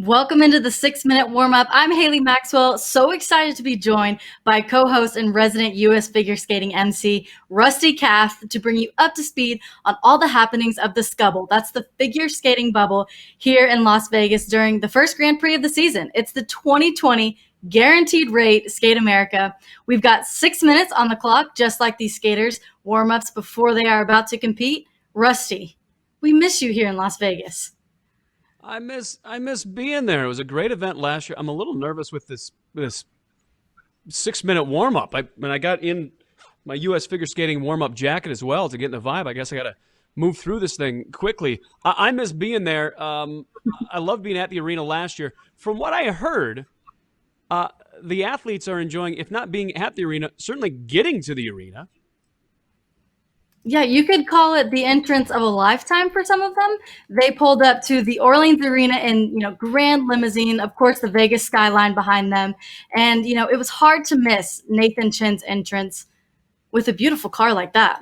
Welcome into the 6 Minute Warm Up. I'm Haley Maxwell. So excited to be joined by co host and resident U.S. figure skating MC, Rusty Kath, to bring you up to speed on all the happenings of the Scubble. That's the figure skating bubble here in Las Vegas during the first Grand Prix of the season. It's the 2020 Guaranteed Rate Skate America. We've got 6 minutes on the clock, just like these skaters' warm ups before they are about to compete. Rusty, we miss you here in Las Vegas. I miss being there. It was a great event last year. I'm a little nervous with this 6 minute warm up. When I got in my U.S. figure skating warm up jacket as well to get in the vibe, I guess I got to move through this thing quickly. I miss being there. I loved being at the arena last year. From what I heard, the athletes are enjoying, if not being at the arena, certainly getting to the arena. Yeah, you could call it the entrance of a lifetime for some of them. They pulled up to the Orleans Arena in, grand limousine, of course, the Vegas skyline behind them. And, it was hard to miss Nathan Chen's entrance with a beautiful car like that.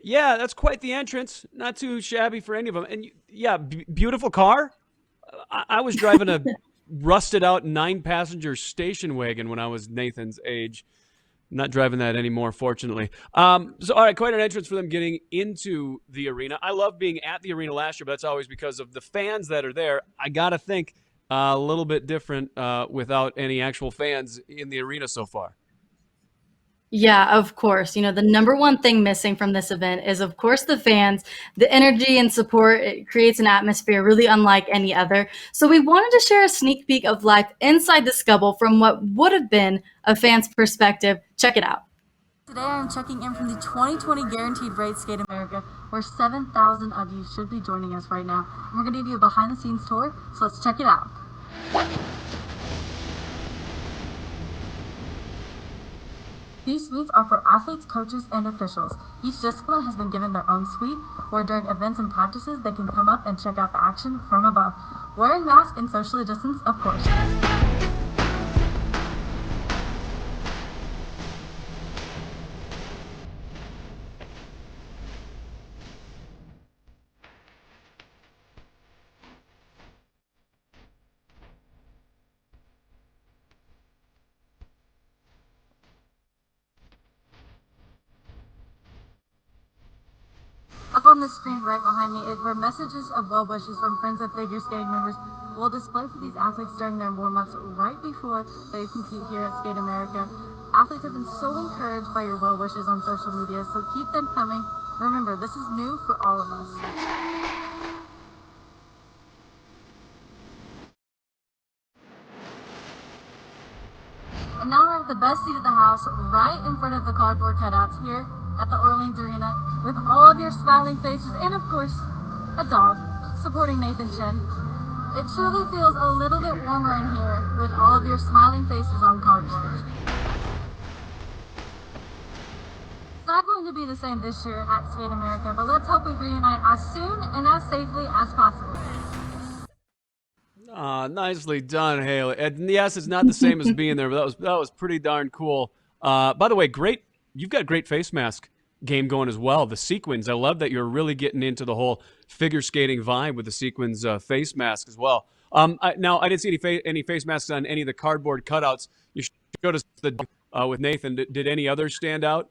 Yeah, that's quite the entrance. Not too shabby for any of them. And yeah, beautiful car. I was driving a rusted out 9-passenger station wagon when I was Nathan's age. Not driving that anymore, fortunately. All right, quite an entrance for them getting into the arena. I love being at the arena last year, but that's always because of the fans that are there. I got to think a little bit different without any actual fans in the arena so far. Yeah, of course. The number one thing missing from this event is, of course, the fans, the energy and support. It creates an atmosphere really unlike any other. So we wanted to share a sneak peek of life inside the Scubble from what would have been a fan's perspective. Check it out. Today I'm checking in from the 2020 Guaranteed Rate Skate America, where 7,000 of you should be joining us right now. And we're going to give you a behind-the-scenes tour, so let's check it out. These suites are for athletes, coaches, and officials. Each discipline has been given their own suite, where during events and practices they can come up and check out the action from above. Wearing masks and socially distanced, of course. Up on the screen right behind me were messages of well wishes from friends of figure skating members. We'll display for these athletes during their warm-ups right before they compete here at Skate America. Athletes have been so encouraged by your well wishes on social media, so keep them coming. Remember, this is new for all of us. And now we're at the best seat of the house, right in front of the cardboard cutouts here at the Orleans Arena, with all of your smiling faces and, of course, a dog supporting Nathan Chen. It truly feels a little bit warmer in here with all of your smiling faces on cardboard. It's not going to be the same this year at Skate America, but let's hope we reunite as soon and as safely as possible. Nicely done, Haley. And yes, it's not the same as being there, but that was pretty darn cool. By the way, you've got great face mask game going as well. The sequins, I love that you're really getting into the whole figure skating vibe with the sequins face mask as well. Now, I didn't see any face masks on any of the cardboard cutouts. You showed us with Nathan. Did any others stand out?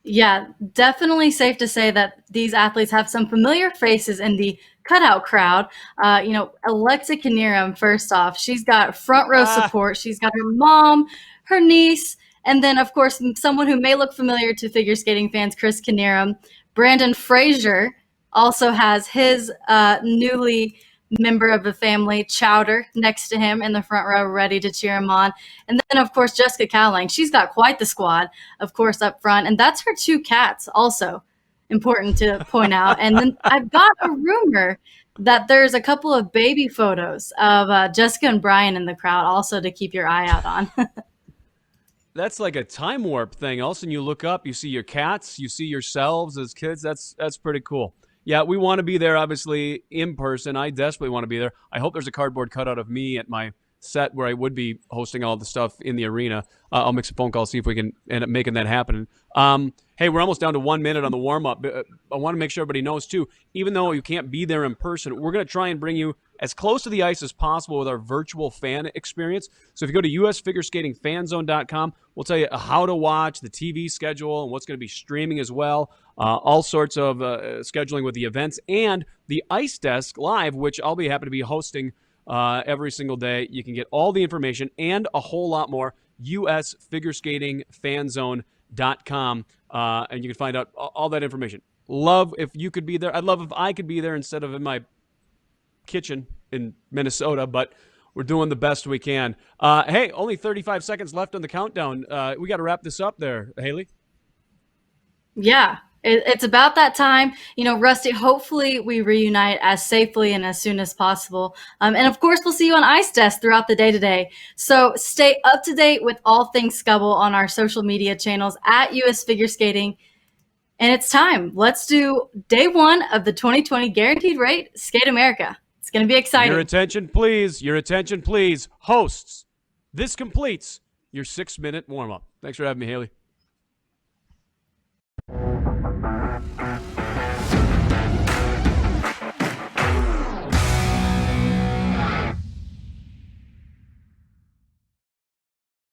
Yeah, definitely safe to say that these athletes have some familiar faces in the cutout crowd. Alexa Knierim, first off, she's got front row support. She's got her mom, her niece, and then, of course, someone who may look familiar to figure skating fans, Chris Knierim. Brandon Frazier also has his newly member of the family, Chowder, next to him in the front row, ready to cheer him on. And then, of course, Jessica Cowling. She's got quite the squad, of course, up front. And that's her 2 cats, also important to point out. And then I've got a rumor that there's a couple of baby photos of Jessica and Brian in the crowd, also to keep your eye out on. That's like a time warp thing. All of a sudden you look up, you see your cats, you see yourselves as kids. That's pretty cool. Yeah, we want to be there, obviously, in person. I desperately want to be there. I hope there's a cardboard cutout of me at my set where I would be hosting all the stuff in the arena. I'll make some phone calls, see if we can end up making that happen. Hey, we're almost down to 1 minute on the warm-up. I want to make sure everybody knows, too, even though you can't be there in person, we're going to try and bring you as close to the ice as possible with our virtual fan experience. So if you go to usfigureskatingfanzone.com, we'll tell you how to watch, the TV schedule, and what's going to be streaming as well. All sorts of scheduling with the events and the Ice Desk Live, which I'll be happy to be hosting every single day. You can get all the information and a whole lot more. usfigureskatingfanzone.com, and you can find out all that information. Love if you could be there. I'd love if I could be there instead of in my kitchen in Minnesota, but we're doing the best we can. Hey, only 35 seconds left on the countdown. We got to wrap this up there, Haley. Yeah, it's about that time. Rusty, hopefully we reunite as safely and as soon as possible. And of course, we'll see you on Ice Desk throughout the day today. So stay up to date with all things Scubble on our social media channels at US Figure Skating. And it's time. Let's do day 1 of the 2020 Guaranteed Rate Skate America. It's going to be exciting. Your attention, please. Your attention, please. Hosts, this completes your 6-minute warm-up. Thanks for having me, Haley.